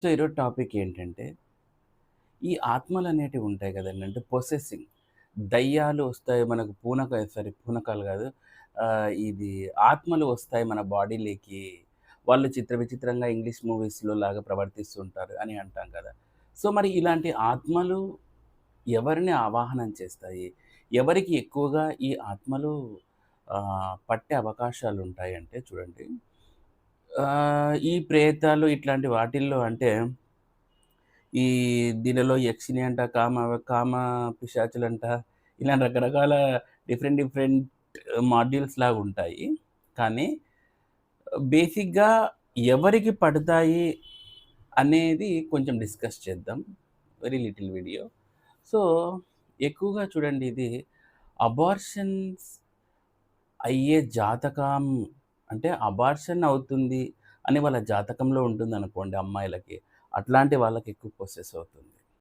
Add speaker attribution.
Speaker 1: So, ఈరోజు topic ఏంటంటే, ఈ ఆత్మలనేటివి ఉంటాయి గదండీ! అంటే పొసెసింగ్. దయ్యాలు వస్తాయి మనకు పూనకాలు గాదు. ఇది ఆత్మలు వస్తాయి మన బాడీలోకి. వాళ్ళు విచిత్రంగా ఇంగ్లీష్ మూవీస్‌లో లాగా ప్రవర్తిస్తుంటారు అని అంటాం కదా! సో, మరి ఇలాంటి ఆత్మలు ఎవరిని ఆవాహనం చేస్తాయి? ఎవరికి ఎక్కువగా ఈ ఆత్మలు పట్టే అవకాశాలుంటాయంటే చూడండి, ఈ ప్రేతాలు ఇట్లాంటి వాటిల్లో అంటే ఈ దీనిలో యక్షిని అంట, కామ పిశాచులంట, ఇలా రకరకాల డిఫరెంట్ మాడ్యూల్స్ లాగుంటాయి. కానీ బేసిక్‌గా ఎవరికి పడతాయి అనేది కొంచెం డిస్కస్ చేద్దాం. Very little video. సో, ఎక్కువగా చూడండి ఇది అబార్షన్స్ అయ్యే జాతకం అంటే అబార్షన్ అవుతుంది అని వాళ్ళ జాతకంలో ఉంటుందనుకోండి అమ్మాయిలకి. అట్లాంటి వాళ్ళకి ఎక్కువ పొసెస్ అవుతుంది.